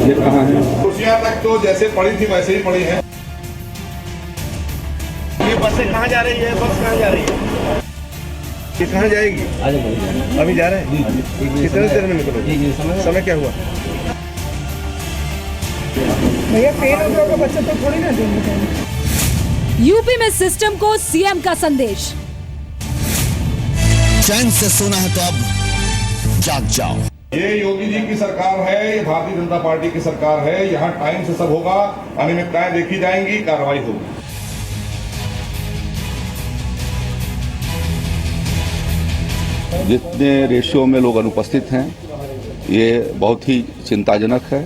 ये कहाँ है? कुर्सियाँ तक तो जैसे पड़ी थी वैसे ही पड़ी है। ये बसें कहाँ जा रही है? बस कहाँ जा रही है? ये कहाँ जाएगी? अभी जा रहे हैं? कितने देर में निकलोगे? समय क्या हुआ? भैया फेल हो गया बच्चा तो थोड़ी ना देंगे। यूपी में सिस्टम को सीएम का संदेश। चैन से सोना है तो अब जाग जाओ। ये योगी जी की सरकार है, ये भारतीय जनता पार्टी की सरकार है। यहाँ टाइम से सब होगा, अनियमितताएं देखी जाएंगी, कार्रवाई होगी। जितने रेशियो में लोग अनुपस्थित हैं ये बहुत ही चिंताजनक है।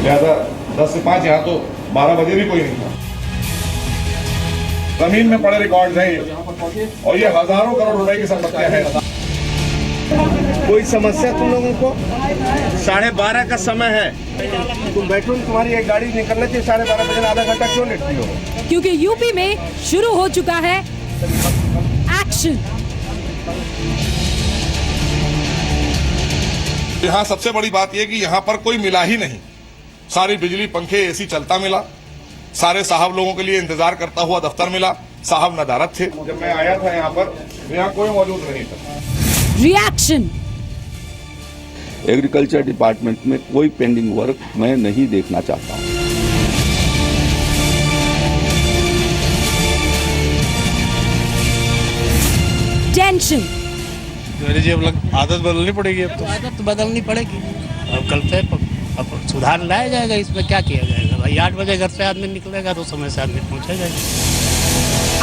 लिहाजा 10 से 5 यहाँ तो 12 बजे भी कोई नहीं था। जमीन में पड़े रिकॉर्ड हैं और ये हजारों करोड़ रुपए की संपत्तियां हैं। कोई समस्या तुम लोगों को? 12:30 का समय है, तुम बैठो, तुम्हारी एक गाड़ी निकलना चाहिए 12:30 बजे, आधा घंटा क्यों लेटती हो? क्योंकि यूपी में शुरू हो चुका है एक्शन। यहाँ सबसे बड़ी बात यह कि यहाँ पर कोई मिला ही नहीं। सारी बिजली, पंखे, एसी चलता मिला। सारे साहब लोगों के लिए इंतजार करता हुआ दफ्तर मिला। साहब नदारत थे। जब मैं आया था यहाँ पर, यहाँ कोई मौजूद नहीं था। रिएक्शन। एग्रीकल्चर डिपार्टमेंट में कोई पेंडिंग वर्क मैं नहीं देखना चाहता हूँ। टेंशन। जी अब आदत बदलनी पड़ेगी। अब तो आदत बदलनी पड़ेगी। अब कल से अब सुधार लाया जाएगा। इसमें क्या किया जाएगा भाई? 8 बजे घर से आदमी निकलेगा तो समय से आदमी पहुंचेगा।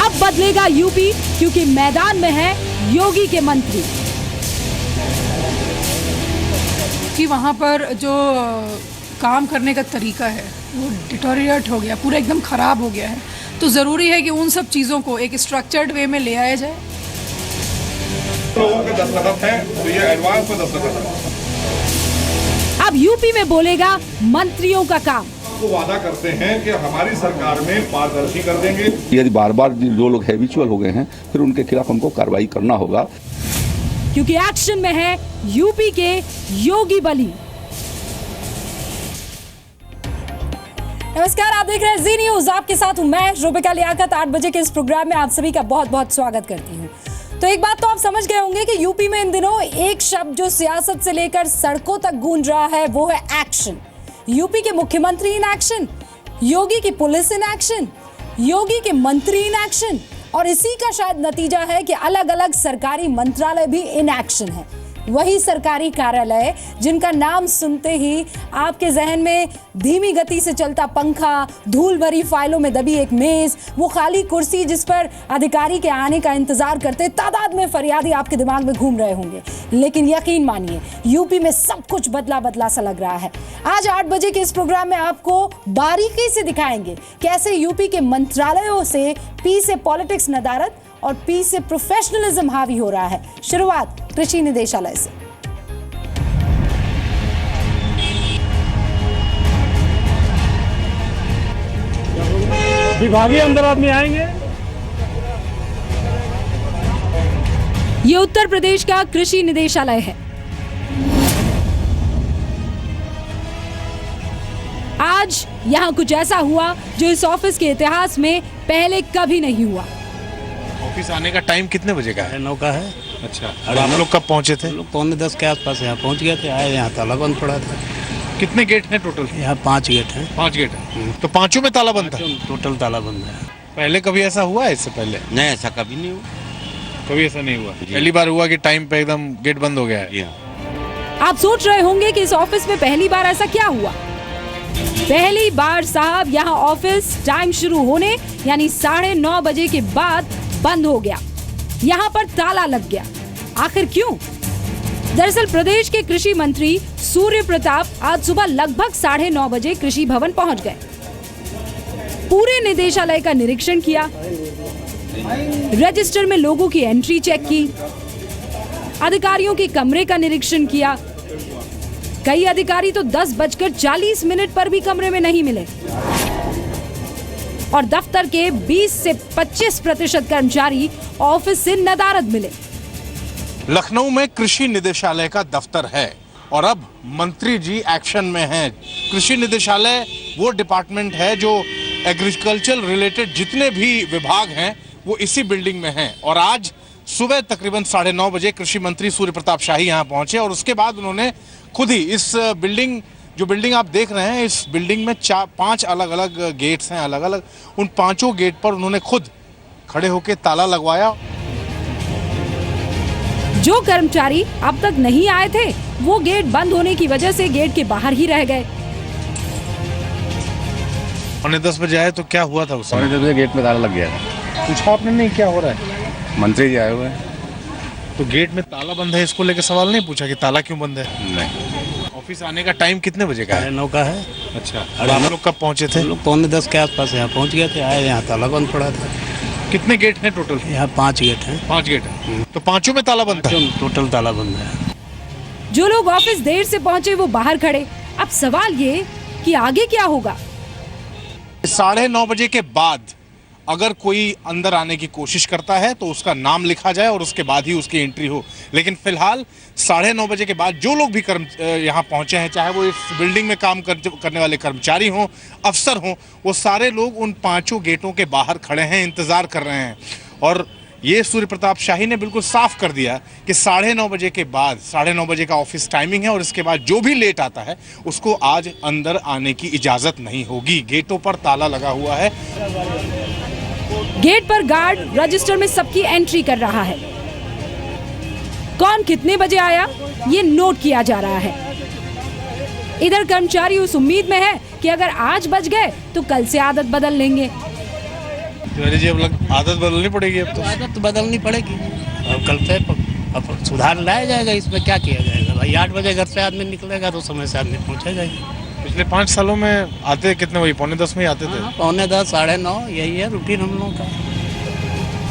अब बदलेगा यूपी, क्योंकि मैदान में है योगी के मंत्री। कि वहाँ पर जो काम करने का तरीका है वो डिटोरिएट हो गया, पूरा एकदम खराब हो गया है। तो ज़रूरी है कि उन सब चीज़ों को एक स्ट्रक्चर्ड वे में ले आया जाए। लोगों के दस्तखत हैं तो ये एडवांस में दस्तखत है। अब यूपी में बोलेगा मंत्रियों का काम। वो वादा करते हैं कि हमारी सरकार में पारदर्शी कर देंगे। यदि बार बार जो लोग हैबिचुअल हो गए हैं फिर उनके खिलाफ हमको कार्रवाई करना होगा। क्योंकि एक्शन में है यूपी के योगी बली। नमस्कार, आप देख रहे हैं जी न्यूज। आपके साथ हूं मैं रुबिका लियाकत। 8 बजे के इस प्रोग्राम में आप सभी का बहुत बहुत स्वागत करती हूं। तो एक बात तो आप समझ गए होंगे कि यूपी में इन दिनों एक शब्द जो सियासत से लेकर सड़कों तक गूंज रहा है वो है एक्शन। यूपी के मुख्यमंत्री इन एक्शन, योगी की पुलिस इन एक्शन, योगी के मंत्री इन एक्शन, और इसी का शायद नतीजा है कि अलग अलग सरकारी मंत्रालय भी इन एक्शन है। वही सरकारी कार्यालय जिनका नाम सुनते ही आपके जहन में धीमी गति से चलता पंखा, धूल भरी फाइलों में दबी एक मेज, वो खाली कुर्सी जिस पर अधिकारी के आने का इंतजार करते तादाद में फरियादी आपके दिमाग में घूम रहे होंगे। लेकिन यकीन मानिए यूपी में सब कुछ बदला बदला सा लग रहा है। आज 8 बजे के इस प्रोग्राम में आपको बारीकी से दिखाएंगे कैसे यूपी के मंत्रालयों से पी से पॉलिटिक्स नदारत और पी से प्रोफेशनलिज्म हावी हो रहा है। शुरुआत कृषि निदेशालय से। विभागीय अंदर आदमी आएंगे। ये उत्तर प्रदेश का कृषि निदेशालय है। आज यहां कुछ ऐसा हुआ जो इस ऑफिस के इतिहास में पहले कभी नहीं हुआ। ऑफिस आने का टाइम कितने बजे का है? 9 का है। अच्छा, और आप लोग कब पहुंचे थे? लोग 9:45 के आसपास यहाँ पहुँच गए थे। आए यहाँ ताला बंद पड़ा था। कितने गेट हैं टोटल? यहाँ 5 गेट हैं। 5 गेट हैं। तो 5 में ताला बंद था? टोटल ताला बंद है। पहले कभी ऐसा हुआ है? इससे पहले नहीं, ऐसा कभी नहीं हुआ। कभी ऐसा नहीं हुआ। पहली बार हुआ कि टाइम पे एकदम गेट बंद हो गया है। आप सोच रहे होंगे कि इस ऑफिस में पहली बार ऐसा क्या हुआ। पहली बार साहब यहाँ ऑफिस टाइम शुरू होने यानी 9:30 बजे के बाद बंद हो गया। यहाँ पर ताला लग गया। आखिर क्यों? दरअसल प्रदेश के कृषि मंत्री सूर्य प्रताप आज सुबह लगभग 9:30 बजे कृषि भवन पहुंच गए। पूरे निदेशालय का निरीक्षण किया, रजिस्टर में लोगों की एंट्री चेक की, अधिकारियों के कमरे का निरीक्षण किया। कई अधिकारी तो 10:40 पर भी कमरे में नहीं मिले और दफ्तर के 20 से 25% कर्मचारी ऑफिस से नदारद मिले। लखनऊ में कृषि निदेशालय का दफ्तर है और अब मंत्री जी एक्शन में हैं। कृषि निदेशालय वो डिपार्टमेंट है जो एग्रीकल्चर रिलेटेड जितने भी विभाग हैं वो इसी बिल्डिंग में हैं। और आज सुबह तकरीबन 9:30 बजे कृषि मंत्री सूर्य प्रताप शाही यहाँ पहुंचे और उसके बाद उन्होंने खुद ही इस बिल्डिंग आप देख रहे हैं, इस बिल्डिंग में 5 अलग अलग गेट्स हैं, अलग अलग। उन 5 गेट पर उन्होंने खुद खड़े होकर ताला लगवाया। जो कर्मचारी अब तक नहीं आए थे वो गेट बंद होने की वजह से गेट के बाहर ही रह गए। 9:45 बजे आए तो क्या हुआ था उस समय? 9:45 बजे गेट में ताला लग गया था। पूछा आपने नहीं क्या हो रहा है? मंत्री जी आए हुए हैं। तो गेट में ताला बंद है, इसको लेकर सवाल नहीं पूछा कि ताला क्यों बंद है? नहीं। ऑफिस आने का टाइम कितने बजे का है? 9:30 का है। अच्छा, और आप लोग कब पहुंचे थे? हम लोग 9:45 के आसपास यहाँ पहुँच गए थे। आए यहाँ ताला बंद पड़ा था। कितने गेट हैं टोटल? यहाँ 5 गेट हैं। 5 गेट हैं। तो 5 में ताला बंद था? टोटल ताला बंद है। जो लोग ऑफिस देर से पहुंचे वो बाहर खड़े। अब सवाल ये कि आगे क्या होगा? 9:30 बजे के बाद अगर कोई अंदर आने की कोशिश करता है तो उसका नाम लिखा जाए और उसके बाद ही उसकी एंट्री हो। लेकिन फिलहाल 9:30 बजे के बाद जो लोग भी यहाँ पहुंचे हैं, चाहे वो इस बिल्डिंग में काम करने वाले कर्मचारी हों, अफसर हों, वो सारे लोग उन 5 गेटों के बाहर खड़े हैं, इंतजार कर रहे हैं। और ये सूर्य प्रताप शाही ने बिल्कुल साफ कर दिया कि 9:30 बजे के बाद, 9:30 बजे का ऑफिस टाइमिंग है और इसके बाद जो भी लेट आता है उसको आज अंदर आने की इजाजत नहीं होगी। गेटों पर ताला लगा हुआ है। गेट पर गार्ड रजिस्टर में सबकी एंट्री कर रहा है। कौन कितने बजे आया ये नोट किया जा रहा है। इधर कर्मचारी उस उम्मीद में है कि अगर आज बच गए तो कल से आदत बदल लेंगे। तिवारी जी, अब आदत बदलनी पड़ेगी। अब तो आदत बदलनी पड़ेगी। अब कल से अब सुधार लाया जाएगा। इसमें क्या किया जाएगा भाई? 8 बजे घर से आदमी निकलेगा तो समय से आदमी पहुँचेगा। पिछले 5 सालों में आते कितने, वही 9:45 में आते थे? 9:45, 9:30, यही है रूटीन हम लोगों का।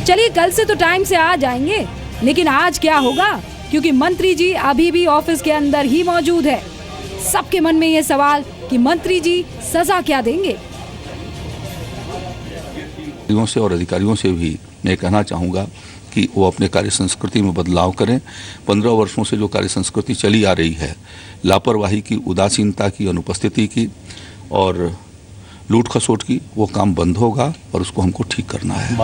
चलिए कल से तो टाइम से आ जाएंगे, लेकिन आज क्या होगा? क्योंकि मंत्री जी अभी भी ऑफिस के अंदर ही मौजूद है। सबके मन में ये सवाल कि मंत्री जी सजा क्या देंगे। से और अधिकारियों से भी मैं कहना चाहूँगा कि वो अपने कार्य संस्कृति में बदलाव करें। 15 वर्षों से जो कार्य संस्कृति चली आ रही है, लापरवाही की, उदासीनता की, अनुपस्थिति की और लूट खसोट की, वो काम बंद होगा और उसको हमको ठीक करना है।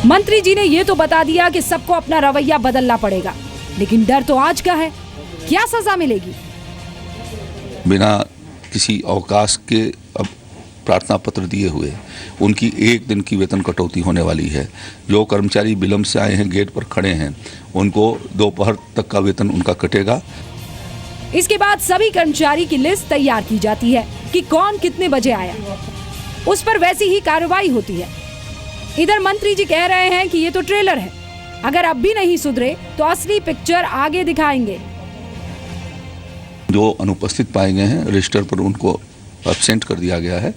मंत्री जी ने ये तो बता दिया कि सबको अपना रवैया बदलना पड़ेगा, लेकिन डर तो आज का है। क्या सजा मिलेगी? बिना किसी अवकाश के अब प्रार्थना पत्र दिए हुए उनकी 1 दिन की वेतन कटौती होने वाली है। जो कर्मचारी विलंब से आए हैं, गेट पर खड़े हैं, उनको दोपहर तक का वेतन उनका कटेगा। इसके बाद सभी कर्मचारी की लिस्ट तैयार की जाती है कि कौन कितने बजे आया। उस पर वैसी ही कार्रवाई होती है। इधर मंत्री जी कह रहे हैं कि ये तो ट्रेलर है, अगर अब भी नहीं सुधरे तो असली पिक्चर आगे दिखाएंगे। जो अनुपस्थित पाए गए हैं, रजिस्टर पर उनको एब्सेंट कर दिया गया है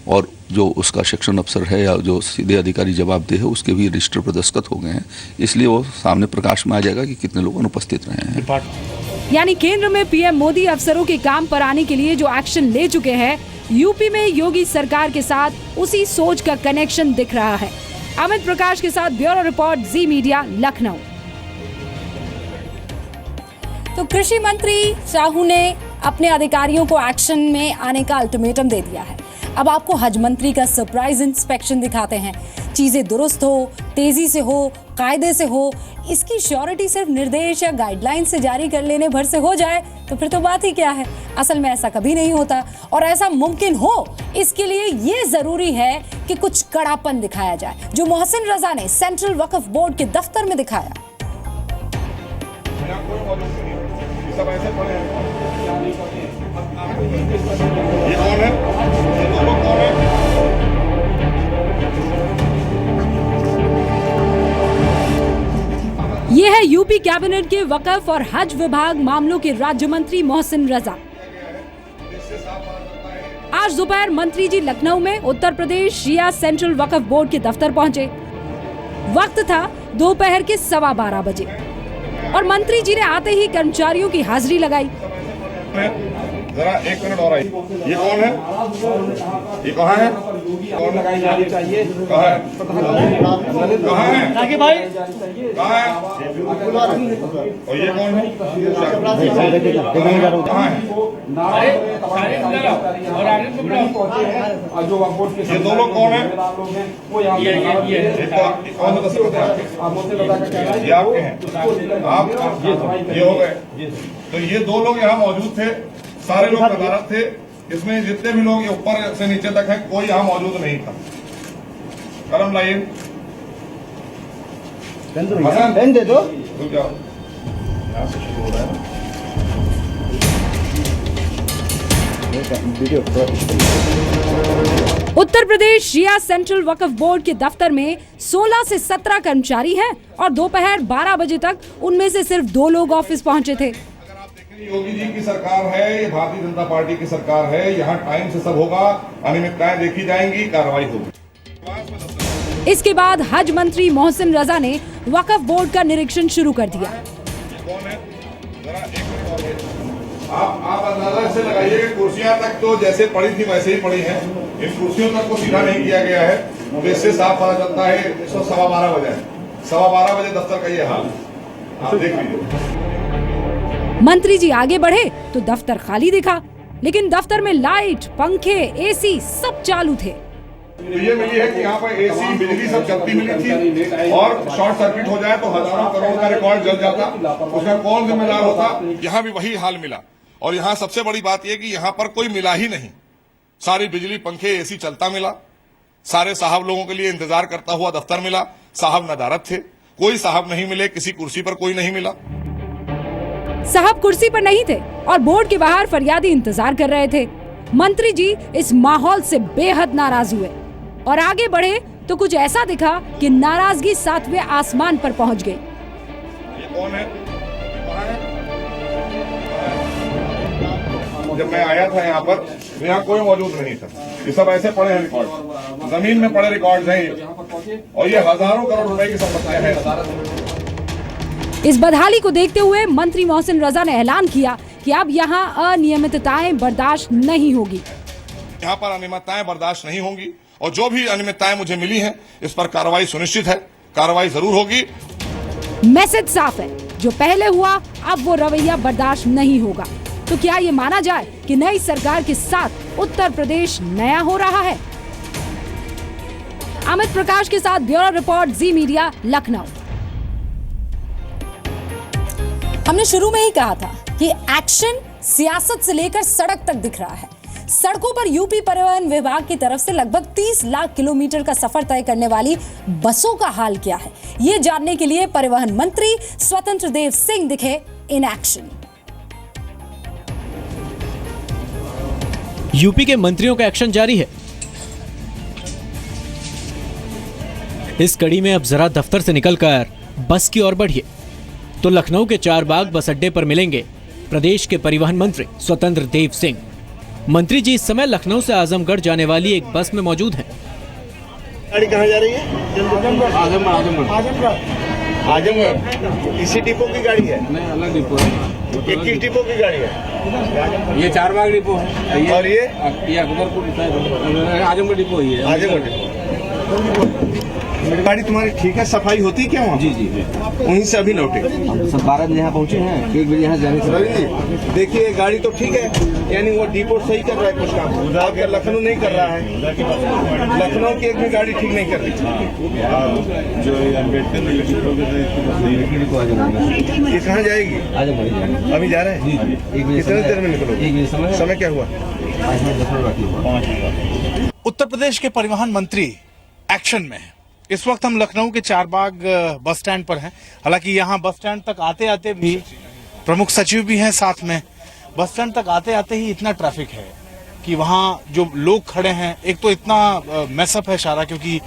और जो उसका सेक्शन अफसर है या जो सीधे अधिकारी जवाबदेह है उसके भी रजिस्टर पर दस्तखत हो गए हैं। इसलिए वो सामने प्रकाश में आ जाएगा कि कितने लोग अनुपस्थित रहे हैं। यानी केंद्र में पीएम मोदी अफसरों के काम पर आने के लिए जो एक्शन ले चुके हैं, यूपी में योगी सरकार के साथ उसी सोच का कनेक्शन दिख रहा है। अमित प्रकाश के साथ ब्यूरो रिपोर्ट, जी मीडिया, लखनऊ। तो कृषि मंत्री साहू ने अपने अधिकारियों को एक्शन में आने का अल्टीमेटम दे दिया है। अब आपको हज मंत्री का सरप्राइज इंस्पेक्शन दिखाते हैं। चीजें दुरुस्त हो, तेजी से हो, कायदे से हो, इसकी श्योरिटी सिर्फ निर्देश या गाइडलाइन से जारी कर लेने भर से हो जाए तो फिर तो बात ही क्या है। असल में ऐसा कभी नहीं होता और ऐसा मुमकिन हो इसके लिए ये जरूरी है कि कुछ कड़ापन दिखाया जाए, जो मोहसिन रजा ने सेंट्रल वक्फ बोर्ड के दफ्तर में दिखाया। ये कौन है? ये दो लोग कौन है? ये है यूपी कैबिनेट के वक्फ और हज विभाग मामलों के राज्य मंत्री मोहसिन रजा। आज दोपहर मंत्री जी लखनऊ में उत्तर प्रदेश शिया सेंट्रल वक्फ बोर्ड के दफ्तर पहुंचे। वक्त था दोपहर के 12:15 बजे और मंत्री जी ने आते ही कर्मचारियों की हाजिरी लगाई। जरा 1 मिनट और आइए। ये कौन है? ये कहाँ है? कौन लगाई जानी चाहिए? कहाँ है? कहाँ है? ताकि भाई कहाँ है? और ये कौन है? कहाँ है? ये दो लोग कौन है? कौन सा दस्ते होते हैं आपके? ये आपके हैं? आप ये हो गए। तो ये दो लोग यहाँ मौजूद थे, सारे लोग नदारत थे। इसमें जितने भी लोग ये ऊपर से नीचे तक हैं, कोई यहाँ मौजूद नहीं था। कलम लाइए, पेन दे दो। रुक जाओ, यहाँ से शुरू हो रहा है। उत्तर प्रदेश शिया सेंट्रल वक्फ बोर्ड के दफ्तर में 16 से 17 कर्मचारी हैं और दोपहर 12 बजे तक उनमें से सिर्फ 2 लोग ऑफिस पहुंचे थे। अगर आप देखें, योगी जी की सरकार है, ये भारतीय जनता पार्टी की सरकार है। यहाँ टाइम से सब होगा, अनियमितताएं देखी जाएंगी, कार्रवाई होगी। इसके बाद हज मंत्री मोहसिन रजा ने वक्फ बोर्ड का निरीक्षण शुरू कर दिया। कौन है? जरा एक मिनट और वेट। आप अंदाजा से लगाइए कि कुर्सियां तक तो जैसे पड़ी थी वैसे ही पड़ी हैं। इन कुर्सियों तक को सीधा नहीं किया गया है, तो इससे साफ पता चलता है 12:15 बजे, 12:15 बजे दफ्तर का ये हाल आप देख लीजिए। मंत्री जी आगे बढ़े तो दफ्तर खाली दिखा, लेकिन दफ्तर में लाइट, पंखे, एसी सब चालू थे। तो ये मिली है कि यहाँ पर एसी, बिजली सब चलती मिली थी, और शॉर्ट सर्किट हो जाए तो हजारों करोड़ का रिकॉर्ड जल जाता। उसका कौन जिम्मेदार होता? यहाँ भी वही हाल मिला। और यहाँ सबसे बड़ी बात यह कि यहाँ पर कोई मिला ही नहीं। सारी बिजली, पंखे, एसी चलता मिला। सारे साहब लोगों के लिए इंतजार करता हुआ दफ्तर मिला। साहब नदारत थे, कोई साहब नहीं मिले, किसी कुर्सी पर कोई नहीं मिला। साहब कुर्सी पर नहीं थे और बोर्ड के बाहर फरियादी इंतजार कर रहे थे। मंत्री जी इस माहौल से बेहद नाराज हुए और आगे बढ़े तो कुछ ऐसा दिखा कि नाराजगी 7वें आसमान पर पहुंच गई। ये कौन है? जब मैं आया था यहाँ पर तो यहाँ कोई मौजूद नहीं था। ये सब ऐसे पड़े हैं रिकॉर्ड, जमीन में पड़े रिकॉर्ड्स हैं ये। और ये हजारों करोड़ रुपए की संपत्तियां हैं। इस बदहाली को देखते हुए मंत्री मोहसिन रजा ने ऐलान किया कि अब यहाँ अनियमितताएं बर्दाश्त नहीं होगी। यहाँ पर अनियमितताएं बर्दाश्त नहीं होंगी और जो भी अनियमितताएं मुझे मिली हैं इस पर कार्रवाई सुनिश्चित है, कार्रवाई जरूर होगी। मैसेज साफ है, जो पहले हुआ अब वो रवैया बर्दाश्त नहीं होगा। तो क्या ये माना जाए कि नई सरकार के साथ उत्तर प्रदेश नया हो रहा है? अमित प्रकाश के साथ ब्यूरो रिपोर्ट, जी मीडिया, लखनऊ। हमने शुरू में ही कहा था कि एक्शन सियासत से लेकर सड़क तक दिख रहा है। सड़कों पर यूपी परिवहन विभाग की तरफ से लगभग 30 लाख किलोमीटर का सफर तय करने वाली बसों का हाल क्या है, ये जानने के लिए परिवहन मंत्री स्वतंत्र देव सिंह दिखे इन एक्शन। यूपी के मंत्रियों का एक्शन जारी है। इस कड़ी में अब जरा दफ्तर से निकलकर बस की ओर बढ़िए तो लखनऊ के चारबाग बस अड्डे पर मिलेंगे प्रदेश के परिवहन मंत्री स्वतंत्र देव सिंह। मंत्री जी इस समय लखनऊ से आजमगढ़ जाने वाली एक बस में मौजूद हैं। गाड़ी कहाँ जा रही है? आजमगढ़। इसी डिपो की गाड़ी है? नहीं, अलग डिपो है। 21 डिपो की गाड़ी है। ये चारबाग डिपो है और ये अकबरपुर आजमगढ़ डिपो ही है। आजमगढ़ डिपो। गाड़ी तुम्हारी ठीक है? सफाई होती है क्या वहाँ? जी जी। वहीं से अभी लौटे? हम तो सब 12 बजे यहाँ पहुँचे हैं, 1 बजे यहाँ जाने से। रवि जी देखिए, गाड़ी तो ठीक है, यानी वो डिपो सही कर रहा है कुछ काम, आपका लखनऊ नहीं कर रहा है। लखनऊ की एक भी गाड़ी ठीक नहीं कर रही। जो अम्बेडकर ये कहाँ जाएगी? आजमगढ़ अभी जा रहे हैं? कितने देर में निकलोगे? समय क्या हुआ? उत्तर प्रदेश के परिवहन मंत्री एक्शन में है। इस वक्त हम लखनऊ के चारबाग बस स्टैंड पर हैं। हालांकि यहाँ बस स्टैंड तक आते आते भी प्रमुख सचिव भी हैं साथ में। बस स्टैंड तक आते आते ही इतना ट्रैफिक है कि वहाँ जो लोग खड़े हैं, एक तो इतना मैसअप है सारा क्योंकि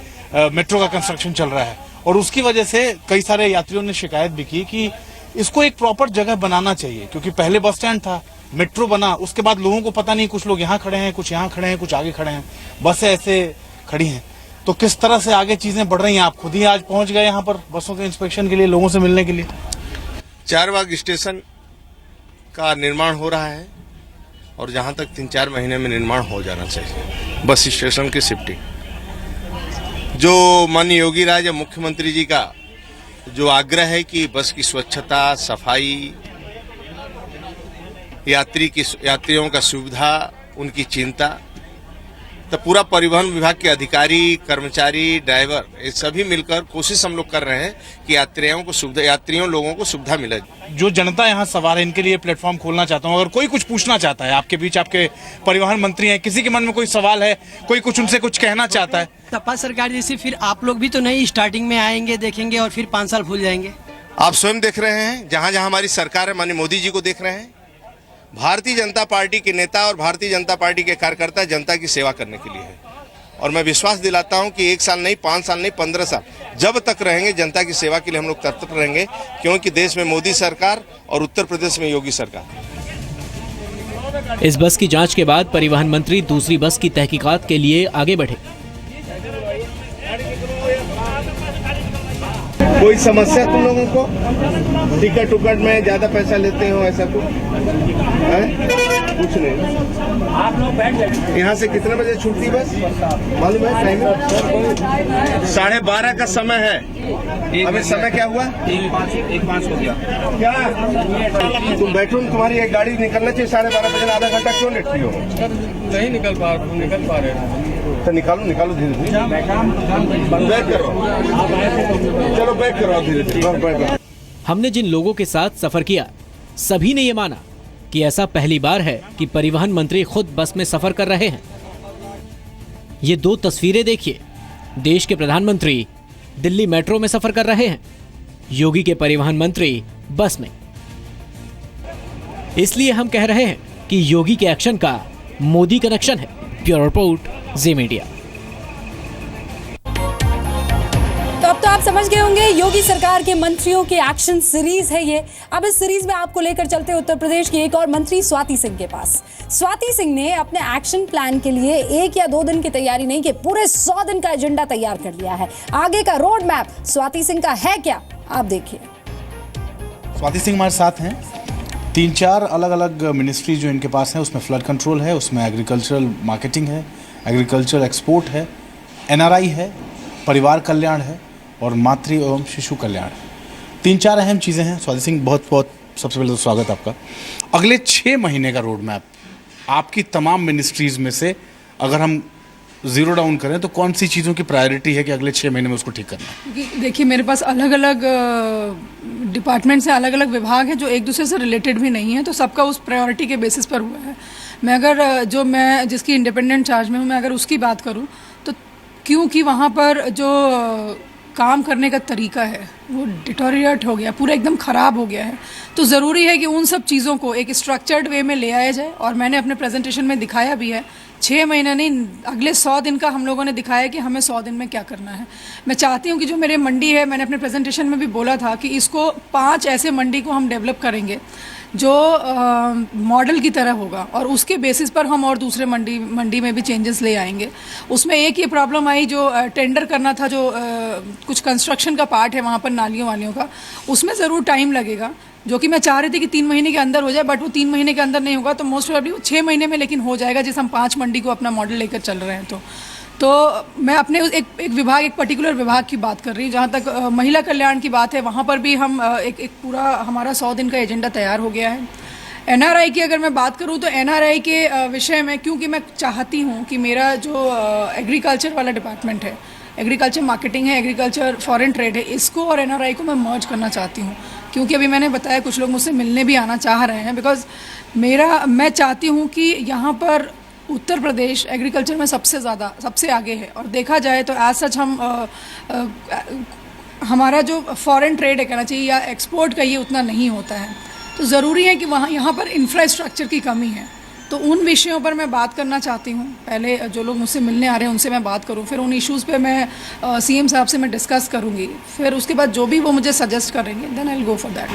मेट्रो का कंस्ट्रक्शन चल रहा है और उसकी वजह से कई सारे यात्रियों ने शिकायत भी की कि इसको एक प्रॉपर जगह बनाना चाहिए, क्योंकि पहले बस स्टैंड था, मेट्रो बना, उसके बाद लोगों को पता नहीं, कुछ लोग यहाँ खड़े हैं, कुछ यहाँ खड़े हैं, कुछ आगे खड़े हैं, बसें ऐसे खड़ी हैं। तो किस तरह से आगे चीजें बढ़ रही हैं? आप खुद ही आज पहुंच गए यहाँ पर बसों के इंस्पेक्शन के लिए, लोगों से मिलने के लिए। चारबाग स्टेशन का निर्माण हो रहा है और जहाँ तक 3-4 महीने में निर्माण हो जाना चाहिए बस स्टेशन की शिफ्टिंग। जो माननीय योगी राज मुख्यमंत्री जी का जो आग्रह है कि बस की स्वच्छता, सफाई, यात्रियों का सुविधा, उनकी चिंता, तो पूरा परिवहन विभाग के अधिकारी, कर्मचारी, ड्राइवर, ये सभी मिलकर कोशिश हम लोग कर रहे हैं कि यात्रियों लोगों को सुविधा मिले। जो जनता यहाँ सवार है, इनके लिए प्लेटफॉर्म खोलना चाहता हूँ। अगर कोई कुछ पूछना चाहता है आपके बीच, आपके परिवहन मंत्री हैं, किसी के मन में कोई सवाल है, कोई कुछ उनसे कुछ कहना चाहता है। सपा सरकार जैसे फिर आप लोग भी तो नहीं स्टार्टिंग में आएंगे, देखेंगे और फिर 5 साल भूल जाएंगे। आप स्वयं देख रहे हैं, जहां जहां हमारी सरकार है, माननीय मोदी जी को देख रहे हैं। भारतीय जनता पार्टी के नेता और भारतीय जनता पार्टी के कार्यकर्ता जनता की सेवा करने के लिए है, और मैं विश्वास दिलाता हूं कि 1 साल नहीं, 5 साल नहीं, 15 साल जब तक रहेंगे जनता की सेवा के लिए हम लोग तत्पर रहेंगे, क्योंकि देश में मोदी सरकार और उत्तर प्रदेश में योगी सरकार। इस बस की जांच के बाद परिवहन मंत्री दूसरी बस की तहकीकात के लिए आगे बढ़े। कोई समस्या तुम लोगों को? टिकट में ज्यादा पैसा लेते हो, ऐसा कुछ कुछ नहीं। आप लोग बैठ जाइए। यहाँ से कितने बजे छूटती बस मालूम है? टाइम 12:30 का समय है। अभी समय क्या हुआ? 1:05 हो गया। क्या तुम बैठो, तुम्हारी एक गाड़ी निकलना चाहिए 12:30 बजे, आधा घंटा क्यों लेट रही हो? नहीं निकल पा रहे तो निकालो धीरे धीरे, बैक करो, चलो बैक करो धीरे धीरे। हमने जिन लोगों के साथ सफर किया, सभी ने ये माना कि ऐसा पहली बार है कि परिवहन मंत्री खुद बस में सफर कर रहे हैं। ये 2 तस्वीरें देखिए। देश के प्रधानमंत्री दिल्ली मेट्रो में सफर कर रहे हैं, योगी के परिवहन मंत्री बस में। इसलिए हम कह रहे हैं कि योगी के एक्शन का मोदी कनेक्शन है। ब्यूरो रिपोर्ट, जी मीडिया। तो अब तो आप समझ गए होंगे, योगी सरकार के मंत्रियों के एक्शन सीरीज है ये। अब इस सीरीज में आपको लेकर चलते उत्तर प्रदेश की एक और मंत्री स्वाति सिंह के पास। स्वाति सिंह ने अपने एक्शन प्लान के लिए 1 या 2 दिन की तैयारी नहीं की, पूरे 100 दिन का एजेंडा तैयार कर लिया है। आगे का रोड मैप स्वाति सिंह का है क्या, आप देखिए। स्वाति सिंह हमारे साथ हैं। 3-4 अलग अलग मिनिस्ट्री जो इनके पास है, उसमें फ्लड कंट्रोल है, उसमें एग्रीकल्चरल मार्केटिंग है, एग्रीकल्चर एक्सपोर्ट है, NRI है, परिवार कल्याण है और मातृ एवं शिशु कल्याण। 3-4 अहम चीज़ें हैं। स्वाति सिंह, बहुत बहुत सबसे पहले तो स्वागत आपका। अगले 6 महीने का रोड मैप आपकी तमाम मिनिस्ट्रीज़ में से अगर हम जीरो डाउन करें तो कौन सी चीज़ों की प्रायोरिटी है कि अगले 6 महीने में उसको ठीक करना है? देखिए, मेरे पास अलग अलग डिपार्टमेंट से अलग अलग विभाग हैं जो एक दूसरे से रिलेटेड भी नहीं है, तो सबका उस प्रायोरिटी के बेसिस पर हुआ है। मैं अगर मैं जिसकी इंडिपेंडेंट चार्ज में हूँ, मैं अगर उसकी बात करूँ तो क्योंकि वहाँ पर जो काम करने का तरीका है वो डिटोरिएट हो गया, पूरा एकदम ख़राब हो गया है, तो ज़रूरी है कि उन सब चीज़ों को एक स्ट्रक्चर्ड वे में ले आया जाए। और मैंने अपने प्रेजेंटेशन में दिखाया भी है, 6 महीना नहीं, अगले 100 दिन का हम लोगों ने दिखाया कि हमें 100 दिन में क्या करना है। मैं चाहती हूँ कि जो मेरे मंडी है, मैंने अपने प्रेजेंटेशन में भी बोला था कि इसको 5 ऐसे मंडी को हम डेवलप करेंगे जो मॉडल की तरह होगा, और उसके बेसिस पर हम और दूसरे मंडी में भी चेंजेस ले आएंगे। उसमें एक ये प्रॉब्लम आई, जो टेंडर करना था, जो कुछ कंस्ट्रक्शन का पार्ट है वहाँ पर नालियों वालियों का, उसमें ज़रूर टाइम लगेगा, जो कि मैं चाह रही थी कि 3 महीने के अंदर हो जाए, बट वो 3 महीने के अंदर नहीं होगा, तो मोस्ट प्रोबेबली 6 महीने में लेकिन हो जाएगा, जिस हम 5 मंडी को अपना मॉडल लेकर चल रहे हैं। तो मैं अपने एक पर्टिकुलर विभाग की बात कर रही हूँ। जहाँ तक महिला कल्याण की बात है, वहाँ पर भी हम एक पूरा हमारा 100 दिन का एजेंडा तैयार हो गया है। NRI की अगर मैं बात करूँ तो NRI के विषय में, क्योंकि मैं चाहती हूँ कि मेरा जो एग्रीकल्चर वाला डिपार्टमेंट है, एग्रीकल्चर मार्केटिंग है, एग्रीकल्चर फॉरेन ट्रेड है, इसको और NRI को मैं मर्ज करना चाहती हूँ। क्योंकि अभी मैंने बताया कुछ लोग मुझसे मिलने भी आना चाह रहे हैं, बिकॉज मैं चाहती हूँ कि यहाँ पर उत्तर प्रदेश एग्रीकल्चर में सबसे आगे है। और देखा जाए तो एज सच हमारा जो फॉरेन ट्रेड है कहना चाहिए या एक्सपोर्ट का, ये उतना नहीं होता है। तो ज़रूरी है कि यहाँ पर इंफ्रास्ट्रक्चर की कमी है। तो उन विषयों पर मैं बात करना चाहती हूँ। पहले जो लोग मुझसे मिलने आ रहे हैं उनसे मैं बात करूँ, फिर उन इश्यूज़ पे मैं CM साहब से मैं डिस्कस करूँगी, फिर उसके बाद जो भी वो मुझे सजेस्ट करेंगे then I will go for that.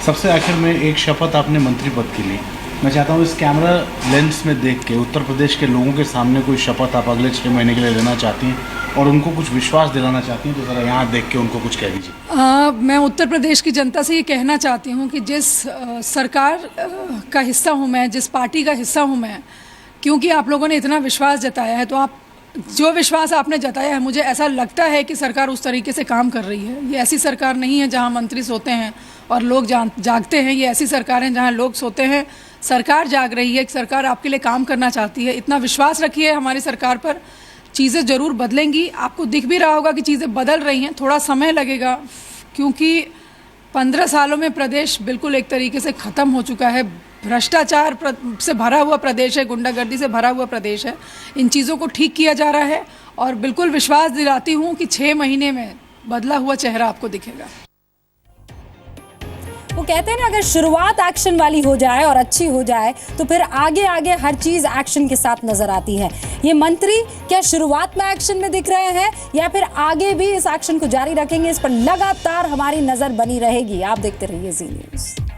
सबसे आखिर में एक शपथ आपने मंत्री पद की ली, मैं चाहता हूँ इस कैमरा लेंस में देख के उत्तर प्रदेश के लोगों के सामने कोई शपथ आप अगले 6 महीने के लिए लेना चाहती हैं और उनको कुछ विश्वास दिलाना चाहती हैं, तो ज़रा यहाँ देख के उनको कुछ कह दीजिए। मैं उत्तर प्रदेश की जनता से ये कहना चाहती हूँ कि जिस सरकार का हिस्सा हूँ मैं, जिस पार्टी का हिस्सा हूँ मैं, क्योंकि आप लोगों ने इतना विश्वास जताया है, तो आप जो विश्वास आपने जताया है, मुझे ऐसा लगता है कि सरकार उस तरीके से काम कर रही है। ये ऐसी सरकार नहीं है जहां मंत्री सोते हैं और लोग जागते हैं। ये ऐसी सरकार है जहां लोग सोते हैं, सरकार जाग रही है। सरकार आपके लिए काम करना चाहती है। इतना विश्वास रखिए हमारी सरकार पर, चीज़ें ज़रूर बदलेंगी। आपको दिख भी रहा होगा कि चीज़ें बदल रही हैं। थोड़ा समय लगेगा क्योंकि 15 सालों में प्रदेश बिल्कुल एक तरीके से ख़त्म हो चुका है। भ्रष्टाचार से भरा हुआ प्रदेश है, गुंडागर्दी से भरा हुआ प्रदेश है। इन चीज़ों को ठीक किया जा रहा है और बिल्कुल विश्वास दिलाती हूँ कि 6 महीने में बदला हुआ चेहरा आपको दिखेगा। वो कहते हैं ना, अगर शुरुआत एक्शन वाली हो जाए और अच्छी हो जाए तो फिर आगे आगे हर चीज एक्शन के साथ नजर आती है। ये मंत्री क्या शुरुआत में एक्शन में दिख रहे हैं या फिर आगे भी इस एक्शन को जारी रखेंगे, इस पर लगातार हमारी नजर बनी रहेगी। आप देखते रहिए जी न्यूज़।